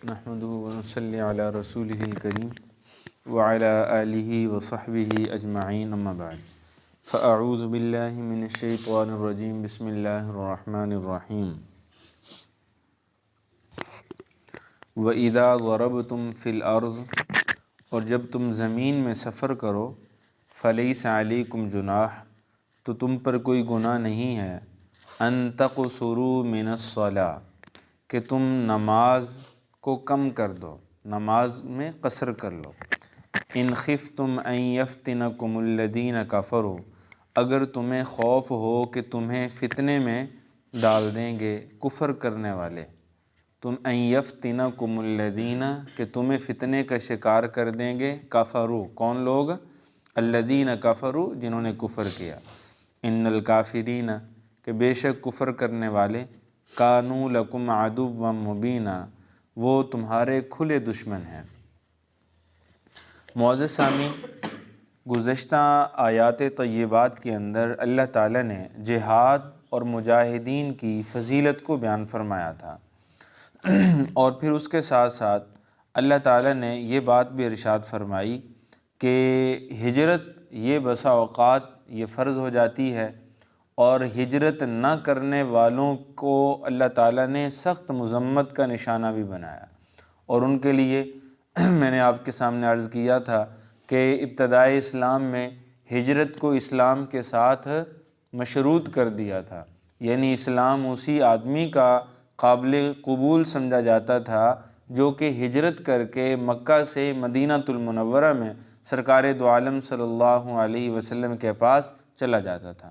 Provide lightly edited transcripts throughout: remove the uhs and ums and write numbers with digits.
نحمده ونصلي على رسوله الكريم وعلى آله وصحبه أجمعين أما بعد فأعوذ بالله من الشيطان الرجيم بسم الله الرحمن الرحيم وَإِذَا ضَرَبْتُمْ فِي الْأَرْضِ اور جب تم زمین میں سفر کرو فَلَيْسَ عَلَيْكُمْ جُنَاحٌ تو تم پر کوئی گناہ نہیں ہے أَن تَقْصُرُوا مِنَ الصَّلَاةِ کہ تم نماز کو کم کر دو، نماز میں قصر کر لو۔ إِنْ خِفْتُمْ أَن يَفْتِنَكُمُ الَّذِينَ كَفَرُوا اگر تمہیں خوف ہو کہ تمہیں فتنے میں ڈال دیں گے کفر کرنے والے، تم أَن يَفْتِنَكُمُ الَّذِينَ کہ تمہیں فتنے کا شکار کر دیں گے کفروا کون لوگ؟ الذین کفروا جنہوں نے کفر کیا۔ ان الکافرین کہ بے شک کفر کرنے والے کانوا لکم عدوا مبینا وہ تمہارے کھلے دشمن ہیں۔ معزز سامعین، گزشتہ آیات طیبات کے اندر اللہ تعالیٰ نے جہاد اور مجاہدین کی فضیلت کو بیان فرمایا تھا، اور پھر اس کے ساتھ ساتھ اللہ تعالیٰ نے یہ بات بھی ارشاد فرمائی کہ ہجرت یہ بسا اوقات یہ فرض ہو جاتی ہے، اور ہجرت نہ کرنے والوں کو اللہ تعالیٰ نے سخت مذمت کا نشانہ بھی بنایا، اور ان کے لیے میں نے آپ کے سامنے عرض کیا تھا کہ ابتدائے اسلام میں ہجرت کو اسلام کے ساتھ مشروط کر دیا تھا، یعنی اسلام اسی آدمی کا قابل قبول سمجھا جاتا تھا جو کہ ہجرت کر کے مکہ سے مدینہ المنورہ میں سرکار دو عالم صلی اللہ علیہ وسلم کے پاس چلا جاتا تھا۔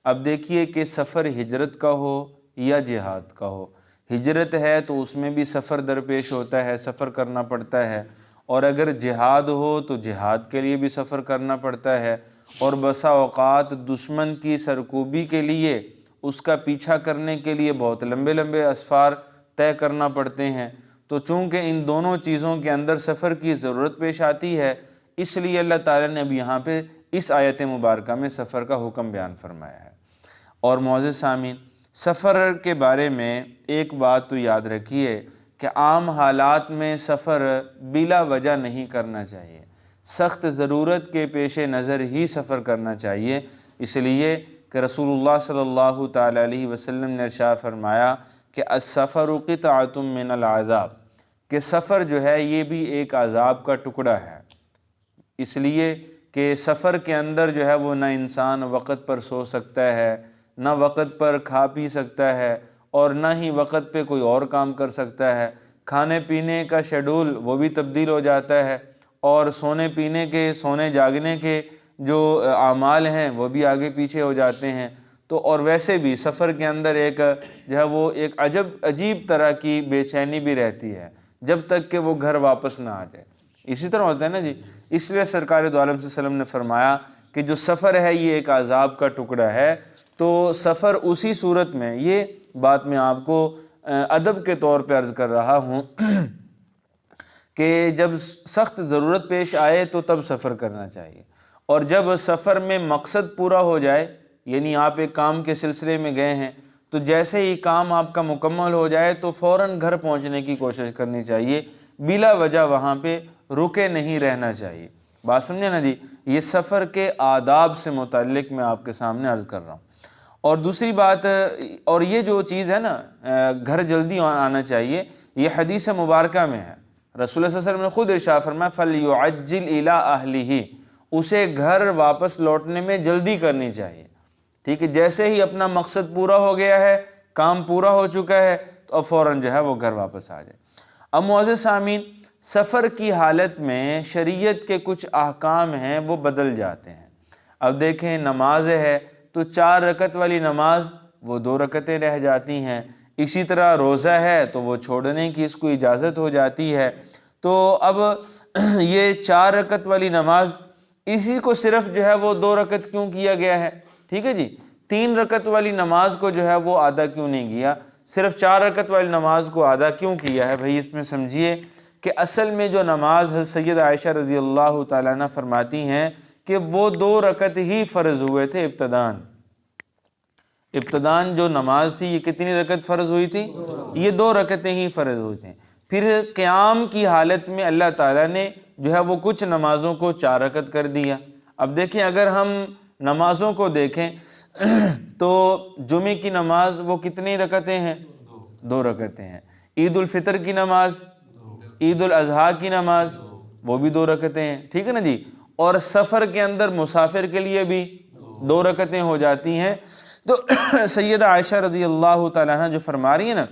اب دیکھیے کہ سفر ہجرت کا ہو یا جہاد کا ہو، ہجرت ہے تو اس میں بھی سفر درپیش ہوتا ہے، سفر کرنا پڑتا ہے، اور اگر جہاد ہو تو جہاد کے لیے بھی سفر کرنا پڑتا ہے، اور بسا اوقات دشمن کی سرکوبی کے لیے اس کا پیچھا کرنے کے لیے بہت لمبے لمبے اسفار طے کرنا پڑتے ہیں۔ تو چونکہ ان دونوں چیزوں کے اندر سفر کی ضرورت پیش آتی ہے، اس لیے اللہ تعالیٰ نے اب یہاں پہ اس آیت مبارکہ میں سفر کا حکم بیان فرمایا ہے۔ اور معزز سامعین، سفر کے بارے میں ایک بات تو یاد رکھیے کہ عام حالات میں سفر بلا وجہ نہیں کرنا چاہیے، سخت ضرورت کے پیش نظر ہی سفر کرنا چاہیے، اس لیے کہ رسول اللہ صلی اللہ تعالیٰ علیہ وسلم نے ارشاد فرمایا کہ السفر قطعۃ من العذاب کہ سفر جو ہے یہ بھی ایک عذاب کا ٹکڑا ہے، اس لیے کہ سفر کے اندر جو ہے وہ نہ انسان وقت پر سو سکتا ہے، نہ وقت پر کھا پی سکتا ہے، اور نہ ہی وقت پہ کوئی اور کام کر سکتا ہے۔ کھانے پینے کا شیڈول وہ بھی تبدیل ہو جاتا ہے، اور سونے پینے کے، سونے جاگنے کے جو اعمال ہیں وہ بھی آگے پیچھے ہو جاتے ہیں۔ تو اور ویسے بھی سفر کے اندر ایک جو ہے وہ ایک عجیب طرح کی بے چینی بھی رہتی ہے جب تک کہ وہ گھر واپس نہ آ جائے۔ اسی طرح ہوتا ہے نا جی، اس لیے سرکار دو عالم صلی اللہ علیہ وسلم نے فرمایا کہ جو سفر ہے یہ ایک عذاب کا ٹکڑا ہے۔ تو سفر اسی صورت میں، یہ بات میں آپ کو ادب کے طور پہ عرض کر رہا ہوں کہ جب سخت ضرورت پیش آئے تو تب سفر کرنا چاہیے، اور جب سفر میں مقصد پورا ہو جائے، یعنی آپ ایک کام کے سلسلے میں گئے ہیں تو جیسے ہی کام آپ کا مکمل ہو جائے تو فوراً گھر پہنچنے کی کوشش کرنی چاہیے، بلا وجہ وہاں پہ رکے نہیں رہنا چاہیے۔ بات سمجھے نا جی، یہ سفر کے آداب سے متعلق میں آپ کے سامنے عرض کر رہا ہوں۔ اور دوسری بات، اور یہ جو چیز ہے نا گھر جلدی آنا چاہیے، یہ حدیث مبارکہ میں ہے، رسول اللہ صلی اللہ علیہ وسلم نے خود ارشاد فرمایا فَلْيُعَجِّلْ إِلَىٰ أَهْلِهِ اسے گھر واپس لوٹنے میں جلدی کرنی چاہیے، ٹھیک ہے؟ جیسے ہی اپنا مقصد پورا ہو گیا ہے، کام پورا ہو چکا ہے، تو اب فوراً جو ہے وہ گھر واپس آ جائے۔ اب معزز سامعین، سفر کی حالت میں شریعت کے کچھ احکام ہیں وہ بدل جاتے ہیں۔ اب دیکھیں، نماز ہے تو 4 رکعت والی نماز وہ 2 رکعتیں رہ جاتی ہیں، اسی طرح روزہ ہے تو وہ چھوڑنے کی اس کو اجازت ہو جاتی ہے۔ تو اب یہ 4 رکعت والی نماز، اسی کو صرف جو ہے وہ 2 رکعت کیوں کیا گیا ہے؟ ٹھیک ہے جی، 3 رکعت والی نماز کو جو ہے وہ آدھا کیوں نہیں کیا، صرف 4 رکعت والی نماز کو آدھا کیوں کیا ہے؟ بھئی اس میں سمجھیے کہ اصل میں جو نماز سید عائشہ رضی اللہ تعالیٰ عنہ فرماتی ہیں کہ وہ 2 رکعت ہی فرض ہوئے تھے ابتدان جو نماز تھی یہ کتنی رکعت فرض ہوئی تھی؟ یہ 2 رکعتیں ہی فرض ہوئی تھیں۔ پھر قیام کی حالت میں اللہ تعالیٰ نے جو ہے وہ کچھ نمازوں کو 4 رکعت کر دیا۔ اب دیکھیں اگر ہم نمازوں کو دیکھیں تو جمعے کی نماز وہ کتنی رکعتیں ہیں؟ 2 رکعتیں ہیں۔ عید الفطر کی نماز، عید الاضحیٰ کی نماز وہ بھی 2 رکعتیں ہیں، ٹھیک ہے نا جی۔ اور سفر کے اندر مسافر کے لیے بھی 2 رکعتیں ہو جاتی ہیں۔ تو سیدہ عائشہ رضی اللہ تعالیٰ عنہ جو فرما رہی ہیں نا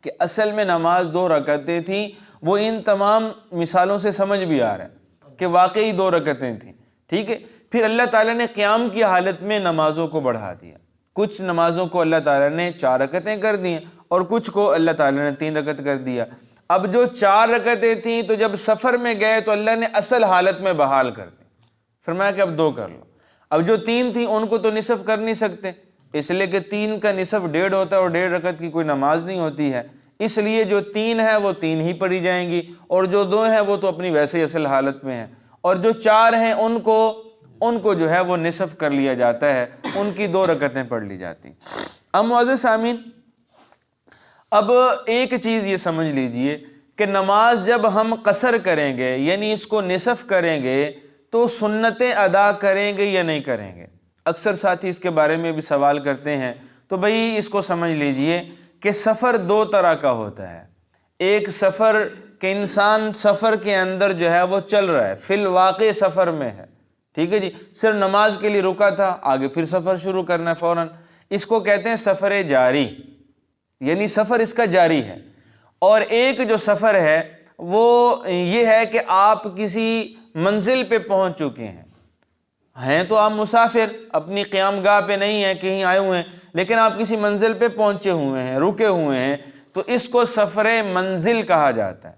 کہ اصل میں نماز 2 رکعتیں تھیں، وہ ان تمام مثالوں سے سمجھ بھی آ رہا ہے کہ واقعی 2 رکعتیں تھیں، ٹھیک ہے۔ پھر اللہ تعالیٰ نے قیام کی حالت میں نمازوں کو بڑھا دیا، کچھ نمازوں کو اللہ تعالیٰ نے 4 رکعتیں کر دیں اور کچھ کو اللہ تعالیٰ نے 3 رکعت کر دیا۔ اب جو 4 رکعتیں تھیں تو جب سفر میں گئے تو اللہ نے اصل حالت میں بحال کر دی، فرمایا کہ اب 2 کر لو۔ اب جو 3 تھیں ان کو تو نصف کر نہیں سکتے، اس لیے کہ 3 کا نصف 1.5 ہوتا ہے اور 1.5 رکعت کی کوئی نماز نہیں ہوتی ہے، اس لیے جو 3 ہے وہ 3 ہی پڑھی جائیں گی، اور جو 2 ہیں وہ تو اپنی ویسے ہی اصل حالت میں ہیں، اور جو 4 ہیں ان کو جو ہے وہ نصف کر لیا جاتا ہے، ان کی 2 رکعتیں پڑھ لی جاتی۔ اب معزز سامعین، اب ایک چیز یہ سمجھ لیجئے کہ نماز جب ہم قصر کریں گے یعنی اس کو نصف کریں گے تو سنتیں ادا کریں گے یا نہیں کریں گے؟ اکثر ساتھی اس کے بارے میں بھی سوال کرتے ہیں، تو بھئی اس کو سمجھ لیجئے کہ سفر 2 طرح کا ہوتا ہے۔ ایک سفر کہ انسان سفر کے اندر جو ہے وہ چل رہا ہے، فی الواقع سفر میں ہے، ٹھیک ہے جی، صرف نماز کے لیے رکا تھا، آگے پھر سفر شروع کرنا ہے فوراً، اس کو کہتے ہیں سفر جاری، یعنی سفر اس کا جاری ہے۔ اور ایک جو سفر ہے وہ یہ ہے کہ آپ کسی منزل پہ پہنچ چکے ہیں تو آپ مسافر، اپنی قیام گاہ پہ نہیں ہیں، کہیں آئے ہوئے ہیں، لیکن آپ کسی منزل پہ پہنچے ہوئے ہیں، رکے ہوئے ہیں، تو اس کو سفر منزل کہا جاتا ہے،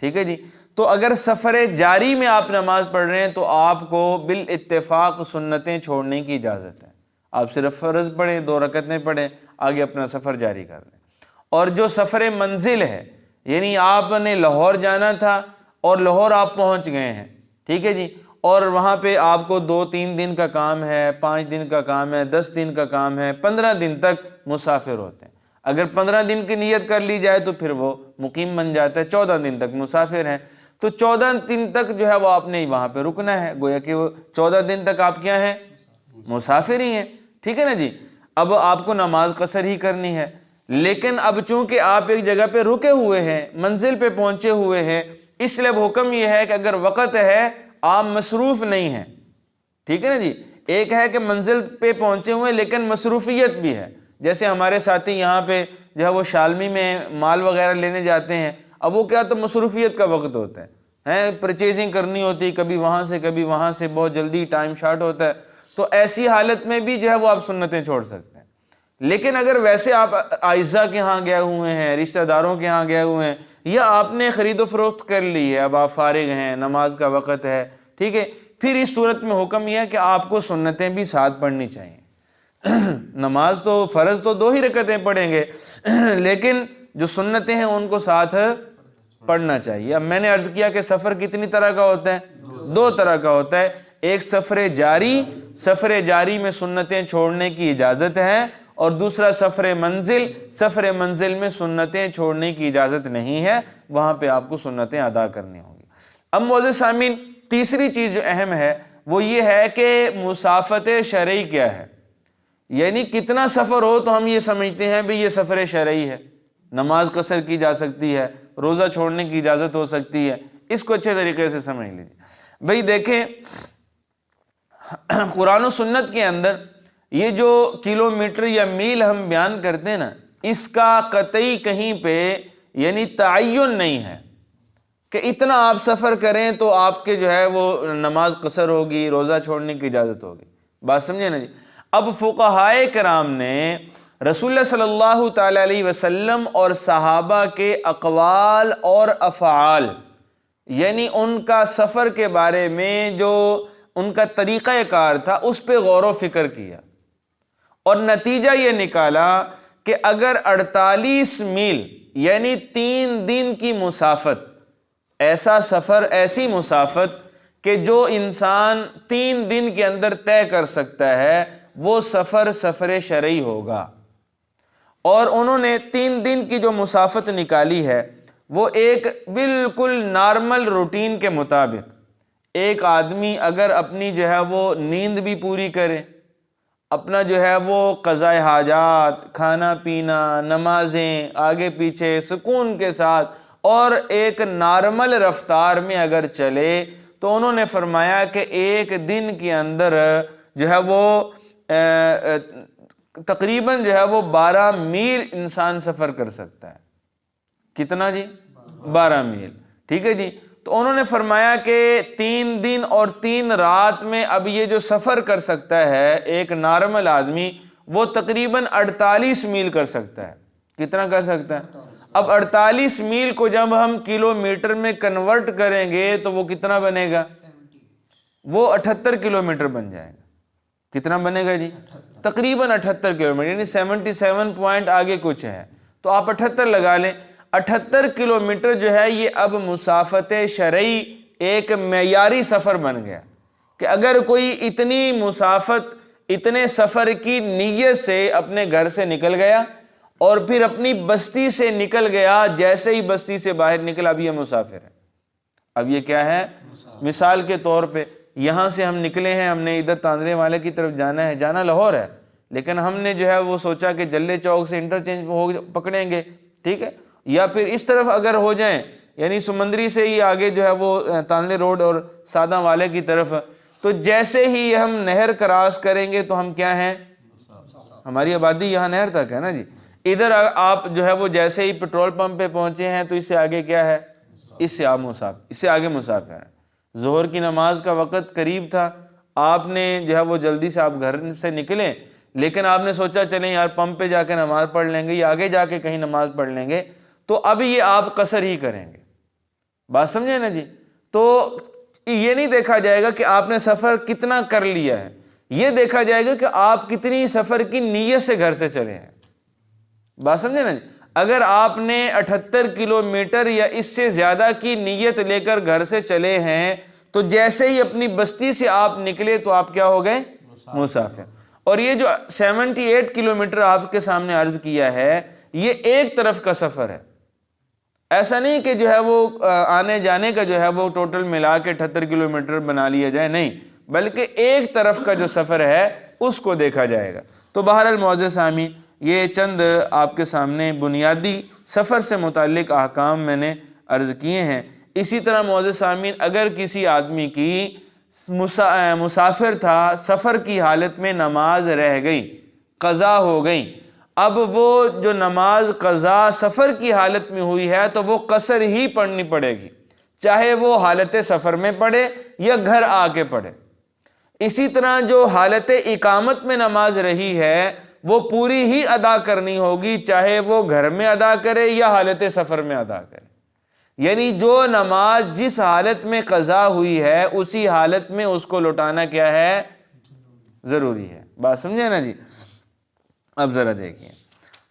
ٹھیک ہے جی۔ تو اگر سفر جاری میں آپ نماز پڑھ رہے ہیں تو آپ کو بالاتفاق سنتیں چھوڑنے کی اجازت ہے، آپ صرف فرض پڑھیں، 2 رکعتیں پڑھیں، آگے اپنا سفر جاری کر لیں۔ اور جو سفر منزل ہے یعنی آپ نے لاہور جانا تھا اور لاہور آپ پہنچ گئے ہیں، ٹھیک ہے جی، اور وہاں پہ آپ کو 2-3 دن کا کام ہے، 5 دن کا کام ہے، 10 دن کا کام ہے، 15 دن تک مسافر ہوتے ہیں۔ اگر 15 دن کی نیت کر لی جائے تو پھر وہ مقیم بن جاتا ہے، 14 دن تک مسافر ہیں، تو 14 دن تک جو ہے وہ آپ نے وہاں پہ رکنا ہے، گویا کہ وہ 14 دن تک آپ کیا ہیں؟ مسافر ہی ہیں، ٹھیک ہے نا جی۔ اب آپ کو نماز قصر ہی کرنی ہے، لیکن اب چونکہ آپ ایک جگہ پہ رکے ہوئے ہیں، منزل پہ پہنچے ہوئے ہیں، اس لیے حکم یہ ہے کہ اگر وقت ہے آپ مصروف نہیں ہیں، ٹھیک ہے نا جی۔ ایک ہے کہ منزل پہ پہنچے ہوئے لیکن مصروفیت بھی ہے، جیسے ہمارے ساتھی یہاں پہ جو ہے وہ شالمی میں مال وغیرہ لینے جاتے ہیں، اب وہ کیا تو مصروفیت کا وقت ہوتا ہے، پرچیزنگ کرنی ہوتی ہے، کبھی وہاں سے کبھی وہاں سے، بہت جلدی ٹائم شارٹ ہوتا ہے، تو ایسی حالت میں بھی جو ہے وہ آپ سنتیں چھوڑ سکتے ہیں۔ لیکن اگر ویسے آپ اعزاء کے ہاں گئے ہوئے ہیں، رشتہ داروں کے ہاں گئے ہوئے ہیں، یا آپ نے خرید و فروخت کر لی ہے، اب آپ فارغ ہیں، نماز کا وقت ہے، ٹھیک ہے، پھر اس صورت میں حکم یہ ہے کہ آپ کو سنتیں بھی ساتھ پڑھنی چاہیے۔ نماز تو فرض تو 2 ہی رکعتیں پڑھیں گے، لیکن جو سنتیں ہیں ان کو ساتھ پڑھنا چاہیے۔ اب میں نے عرض کیا کہ سفر کتنی طرح کا ہوتا ہے؟ 2 طرح کا ہوتا ہے۔ ایک سفر جاری میں سنتیں چھوڑنے کی اجازت ہے، اور دوسرا سفر منزل میں سنتیں چھوڑنے کی اجازت نہیں ہے، وہاں پہ آپ کو سنتیں ادا کرنی ہوں گی۔ اب معزز سامعین، تیسری چیز جو اہم ہے وہ یہ ہے کہ مسافت شرعی کیا ہے، یعنی کتنا سفر ہو تو ہم یہ سمجھتے ہیں بھی یہ سفر شرعی ہے، نماز قصر کی جا سکتی ہے، روزہ چھوڑنے کی اجازت ہو سکتی ہے، اس کو اچھے طریقے سے سمجھ لیجیے۔ بھئی دیکھیں، قرآن و سنت کے اندر یہ جو کلومیٹر یا میل ہم بیان کرتے ہیں نا، اس کا قطعی کہیں پہ یعنی تعین نہیں ہے کہ اتنا آپ سفر کریں تو آپ کے جو ہے وہ نماز قصر ہوگی، روزہ چھوڑنے کی اجازت ہوگی، بات سمجھے نا جی۔ اب فقہائے کرام نے رسول اللہ صلی اللہ تعالی علیہ وسلم اور صحابہ کے اقوال اور افعال، یعنی ان کا سفر کے بارے میں جو ان کا طریقہ کار تھا، اس پہ غور و فکر کیا، اور نتیجہ یہ نکالا کہ اگر 48 میل یعنی 3 دن کی مسافت، ایسا سفر، ایسی مسافت کہ جو انسان 3 دن کے اندر طے کر سکتا ہے، وہ سفر شرعی ہوگا۔ اور انہوں نے 3 دن کی جو مسافت نکالی ہے وہ ایک بالکل نارمل روٹین کے مطابق ایک آدمی اگر اپنی جو ہے وہ نیند بھی پوری کرے، اپنا جو ہے وہ قضاء حاجات، کھانا پینا، نمازیں آگے پیچھے سکون کے ساتھ اور ایک نارمل رفتار میں اگر چلے، تو انہوں نے فرمایا کہ ایک دن کے اندر جو ہے وہ تقریباً جو ہے وہ 12 میل انسان سفر کر سکتا ہے۔ کتنا جی؟ 12 میل، ٹھیک ہے جی۔ تو انہوں نے فرمایا کہ 3 دن اور 3 رات میں اب یہ جو سفر کر سکتا ہے ایک نارمل آدمی، وہ تقریباً 48 میل کر سکتا ہے۔ کتنا کر سکتا ہے؟ اب 48 میل کو جب ہم کلومیٹر میں کنورٹ کریں گے تو وہ کتنا بنے گا؟ وہ 78 کلومیٹر بن جائے گا۔ کتنا بنے گا جی؟ تقریباً 78 کلومیٹر، یعنی 77 پوائنٹ آگے کچھ ہے، تو آپ 78 لگا لیں۔ 78 کلومیٹر جو ہے یہ اب مسافت شرعی ایک معیاری سفر بن گیا کہ اگر کوئی اتنی مسافت، اتنے سفر کی نیت سے اپنے گھر سے نکل گیا اور پھر اپنی بستی سے نکل گیا، جیسے ہی بستی سے باہر نکلا، اب یہ مسافر ہے۔ اب یہ کیا ہے؟ مثال کے طور پہ یہاں سے ہم نکلے ہیں، ہم نے ادھر تاندرے والے کی طرف جانا ہے، جانا لاہور ہے، لیکن ہم نے جو ہے وہ سوچا کہ جلے چوک سے انٹرچینج پکڑیں گے، ٹھیک ہے، یا پھر اس طرف اگر ہو جائیں، یعنی سمندری سے ہی آگے جو ہے وہ تاندرے روڈ اور سادہ والے کی طرف، تو جیسے ہی ہم نہر کراس کریں گے تو ہم کیا ہیں؟ ہماری آبادی یہاں نہر تک ہے نا جی۔ ادھر آپ جو ہے وہ جیسے ہی پیٹرول پمپ پہ پہنچے ہیں تو اس سے آگے کیا ہے؟ اس سے آگے مسافر ہے۔ ظہر کی نماز کا وقت قریب تھا، آپ نے جو ہے وہ جلدی سے آپ گھر سے نکلیں، لیکن آپ نے سوچا چلیں یار پمپ پہ جا کے نماز پڑھ لیں گے یا آگے جا کے کہیں نماز پڑھ لیں گے، تو اب یہ آپ قصر ہی کریں گے۔ بات سمجھے نا جی؟ تو یہ نہیں دیکھا جائے گا کہ آپ نے سفر کتنا کر لیا ہے، یہ دیکھا جائے گا کہ آپ کتنی سفر کی نیت سے گھر سے چلے ہیں۔ بات سمجھے نا جی؟ اگر آپ نے 78 کلومیٹر یا اس سے زیادہ کی نیت لے کر گھر سے چلے ہیں، تو جیسے ہی اپنی بستی سے آپ نکلے تو آپ کیا ہو گئے؟ مسافر۔ اور یہ جو 78 کلومیٹر آپ کے سامنے عرض کیا ہے، یہ ایک طرف کا سفر ہے، ایسا نہیں کہ جو ہے وہ آنے جانے کا جو ہے وہ ٹوٹل ملا کے 78 کلومیٹر بنا لیا جائے، نہیں، بلکہ ایک طرف کا جو سفر ہے اس کو دیکھا جائے گا۔ تو بہرحال معزز سامعین، یہ چند آپ کے سامنے بنیادی سفر سے متعلق احکام میں نے عرض کیے ہیں۔ اسی طرح معزز سامعین، اگر کسی آدمی کی مسافر تھا، سفر کی حالت میں نماز رہ گئی، قضا ہو گئی، اب وہ جو نماز قضا سفر کی حالت میں ہوئی ہے تو وہ قصر ہی پڑھنی پڑے گی، چاہے وہ حالت سفر میں پڑھے یا گھر آ کے پڑھے۔ اسی طرح جو حالت اقامت میں نماز رہی ہے وہ پوری ہی ادا کرنی ہوگی، چاہے وہ گھر میں ادا کرے یا حالت سفر میں ادا کرے۔ یعنی جو نماز جس حالت میں قضا ہوئی ہے اسی حالت میں اس کو لوٹانا کیا ہے؟ ضروری ہے۔ بات سمجھے نا جی؟ اب ذرا دیکھیں،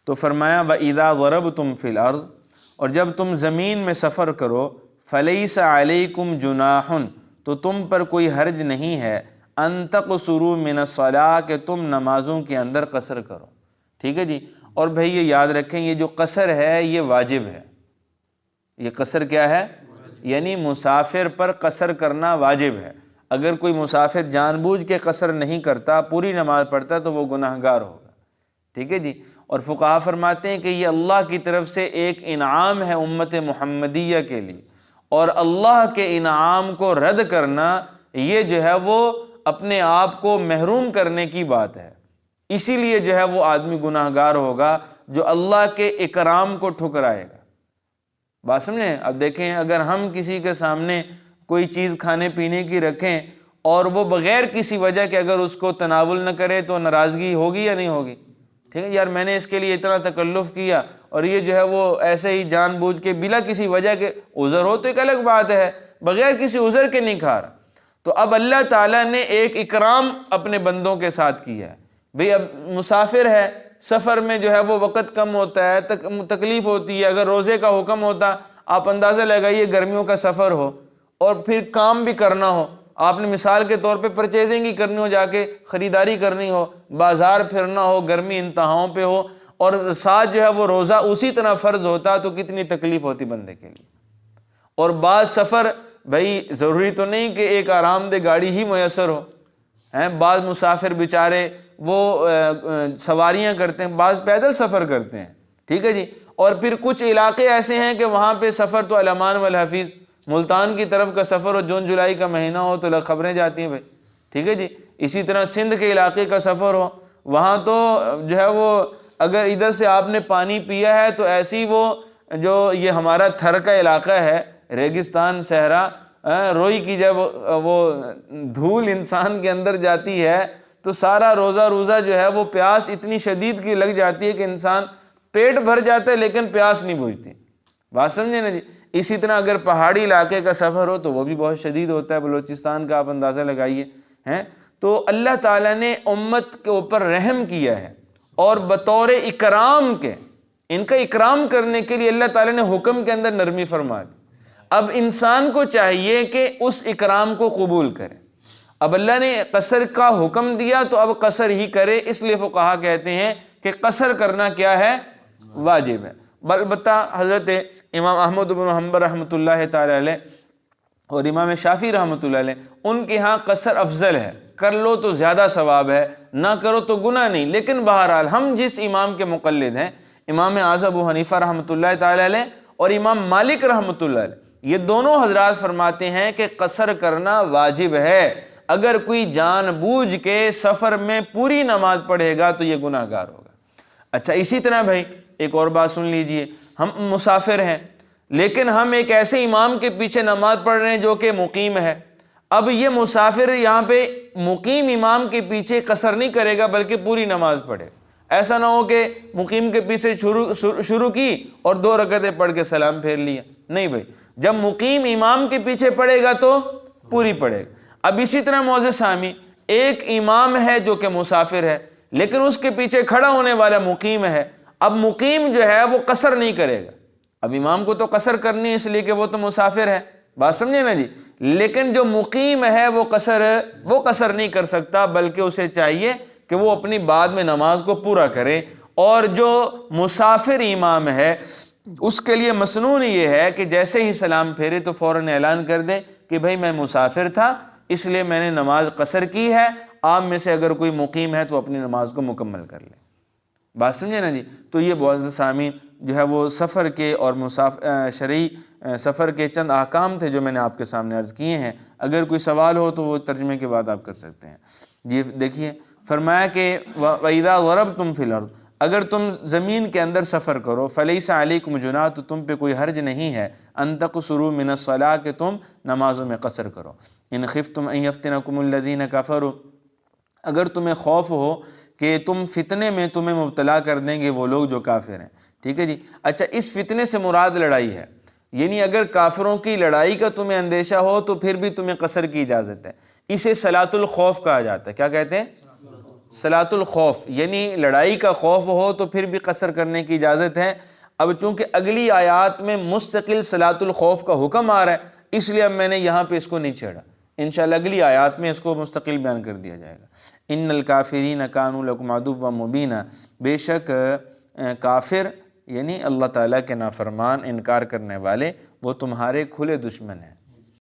تو فرمایا وَإِذَا ضَرَبْتُمْ فِي الْأَرْضِ، اور جب تم زمین میں سفر کرو، فَلَيْسَ عَلَيْكُمْ جُنَاحٌ، تو تم پر کوئی حرج نہیں ہے، أَن تَقْصُرُوا مِنَ الصَّلَاةِ، کہ تم نمازوں کے اندر قصر کرو، ٹھیک ہے جی۔ اور بھئی یہ یاد رکھیں، یہ جو قصر ہے یہ واجب ہے۔ یہ قصر کیا ہے؟ یعنی مسافر پر قصر کرنا واجب ہے۔ اگر کوئی مسافر جان بوجھ کے قصر نہیں کرتا، پوری نماز پڑھتا، تو وہ گناہگار ہوگا، ٹھیک ہے جی۔ اور فقہا فرماتے ہیں کہ یہ اللہ کی طرف سے ایک انعام ہے امت محمدیہ کے لیے، اور اللہ کے انعام کو رد کرنا یہ جو ہے وہ اپنے آپ کو محروم کرنے کی بات ہے۔ اسی لیے جو ہے وہ آدمی گناہگار ہوگا جو اللہ کے اکرام کو ٹھکرائے گا۔ بات سمجھیں؟ اب دیکھیں، اگر ہم کسی کے سامنے کوئی چیز کھانے پینے کی رکھیں اور وہ بغیر کسی وجہ کے اگر اس کو تناول نہ کرے تو ناراضگی ہوگی یا نہیں ہوگی؟ ٹھیک ہے، یار میں نے اس کے لیے اتنا تکلف کیا اور یہ جو ہے وہ ایسے ہی جان بوجھ کے بلا کسی وجہ کے، عذر ہو تو ایک الگ بات ہے، بغیر کسی عذر کے نہیں کھا رہا۔ تو اب اللہ تعالیٰ نے ایک اکرام اپنے بندوں کے ساتھ کیا ہے۔ بھئی اب مسافر ہے، سفر میں جو ہے وہ وقت کم ہوتا ہے، تکلیف ہوتی ہے۔ اگر روزے کا حکم ہوتا، آپ اندازہ لگائیے گرمیوں کا سفر ہو اور پھر کام بھی کرنا ہو، آپ نے مثال کے طور پہ پرچیزنگ ہی کرنی ہو، جا کے خریداری کرنی ہو، بازار پھرنا ہو، گرمی انتہاؤں پہ ہو، اور ساتھ جو ہے وہ روزہ اسی طرح فرض ہوتا تو کتنی تکلیف ہوتی بندے کے لیے۔ اور بعض سفر بھائی ضروری تو نہیں کہ ایک آرام دہ گاڑی ہی میسر ہو، ہیں بعض مسافر بیچارے وہ سواریاں کرتے ہیں، بعض پیدل سفر کرتے ہیں، ٹھیک ہے جی۔ اور پھر کچھ علاقے ایسے ہیں کہ وہاں پہ سفر تو الامان والحفیظ، ملتان کی طرف کا سفر ہو، جون جولائی کا مہینہ ہو تو خبریں جاتی ہیں بھائی، ٹھیک ہے جی۔ اسی طرح سندھ کے علاقے کا سفر ہو، وہاں تو جو ہے وہ اگر ادھر سے آپ نے پانی پیا ہے تو ایسی وہ جو یہ ہمارا تھر کا علاقہ ہے، ریگستان صحرا، روئی کی جب وہ دھول انسان کے اندر جاتی ہے تو سارا روزہ جو ہے وہ پیاس اتنی شدید کی لگ جاتی ہے کہ انسان پیٹ بھر جاتا ہے لیکن پیاس نہیں بجھتی، بات سمجھے نا جی۔ اسی طرح اگر پہاڑی علاقے کا سفر ہو تو وہ بھی بہت شدید ہوتا ہے، بلوچستان کا آپ اندازہ لگائیے، ہیں تو اللہ تعالیٰ نے امت کے اوپر رحم کیا ہے، اور بطور اکرام کے، ان کا اکرام کرنے کے لیے اللہ تعالیٰ نے حکم کے اندر نرمی فرما دی۔ اب انسان کو چاہیے کہ اس اکرام کو قبول کرے۔ اب اللہ نے قصر کا حکم دیا تو اب قصر ہی کرے، اس لیے فقہا کہتے ہیں کہ قصر کرنا کیا ہے؟ واجب ہے۔ البتہ حضرت امام احمد بن حنبل رحمۃ اللہ تعالی علیہ اور امام شافعی رحمۃ اللہ علیہ، ان کے ہاں قصر افضل ہے، کر لو تو زیادہ ثواب ہے، نہ کرو تو گناہ نہیں۔ لیکن بہرحال ہم جس امام کے مقلد ہیں، امام اعظم ابو حنیفہ رحمۃ اللہ تعالی علیہ اور امام مالک رحمۃ اللہ علیہ، یہ دونوں حضرات فرماتے ہیں کہ قصر کرنا واجب ہے۔ اگر کوئی جان بوجھ کے سفر میں پوری نماز پڑھے گا تو یہ گناہ گار ہوگا۔ اچھا اسی طرح بھائی ایک اور بات سن لیجئے، ہم مسافر ہیں لیکن ہم ایک ایسے امام کے پیچھے نماز پڑھ رہے ہیں جو کہ مقیم ہے۔ اب یہ مسافر یہاں پہ مقیم امام کے پیچھے قصر نہیں کرے گا بلکہ پوری نماز پڑھے۔ ایسا نہ ہو کہ مقیم کے پیچھے شروع کی اور 2 رکعتیں پڑھ کے سلام پھیر لیا، نہیں بھائی، جب مقیم امام کے پیچھے پڑھے گا تو پوری پڑھے گا۔ اب اسی طرح معزز سامع، ایک امام ہے جو کہ مسافر ہے لیکن اس کے پیچھے کھڑا ہونے والا مقیم ہے۔ اب مقیم جو ہے وہ قصر نہیں کرے گا، اب امام کو تو قصر کرنی ہے اس لیے کہ وہ تو مسافر ہے، بات سمجھے نا جی۔ لیکن جو مقیم ہے وہ قصر نہیں کر سکتا، بلکہ اسے چاہیے کہ وہ اپنی بعد میں نماز کو پورا کرے۔ اور جو مسافر امام ہے اس کے لیے مسنون یہ ہے کہ جیسے ہی سلام پھیرے تو فوراً اعلان کر دے کہ بھائی میں مسافر تھا اس لیے میں نے نماز قصر کی ہے، آپ میں سے اگر کوئی مقیم ہے تو اپنی نماز کو مکمل کر لے، بات سمجھے نا جی۔ تو یہ معزز سامعین جو ہے وہ سفر کے اور شرعی سفر کے چند احکام تھے جو میں نے آپ کے سامنے عرض کیے ہیں۔ اگر کوئی سوال ہو تو وہ ترجمے کے بعد آپ کر سکتے ہیں۔ جی دیکھیے، فرمایا کہ وَإِذَا ضَرَبْتُمْ فِي الْأَرْضِ، اگر تم زمین کے اندر سفر کرو، فَلَيْسَ عَلَيْكُمْ جُنَاحٌ، تو تم پہ کوئی حرج نہیں ہے، أَن تَقْصُرُوا مِنَ الصَّلَاةِ، کہ تم نمازوں میں قصر کرو۔ إِنْ خِفْتُمْ أَن يَفْتِنَكُمُ الَّذِينَ كَفَرُوا، اگر تمہیں خوف ہو کہ تم فتنے میں تمہیں مبتلا کر دیں گے وہ لوگ جو کافر ہیں، ٹھیک ہے جی۔ اچھا اس فتنے سے مراد لڑائی ہے، یعنی اگر کافروں کی لڑائی کا تمہیں اندیشہ ہو تو پھر بھی تمہیں قصر کی اجازت ہے۔ اسے صلاۃ الخوف کہا جاتا ہے۔ کیا کہتے ہیں؟ صلاۃ الخوف، یعنی لڑائی کا خوف ہو تو پھر بھی قصر کرنے کی اجازت ہے۔ اب چونکہ اگلی آیات میں مستقل صلاۃ الخوف کا حکم آ رہا ہے اس لیے اب میں نے یہاں پہ اس کو نہیں چھیڑا، انشاءاللہ اگلی آیات میں اس کو مستقل بیان کر دیا جائے گا۔ ان الکافرین کانوا لکم عدوا مبینا، بے شک کافر یعنی اللہ تعالیٰ کے نافرمان انکار کرنے والے وہ تمہارے کھلے دشمن ہیں۔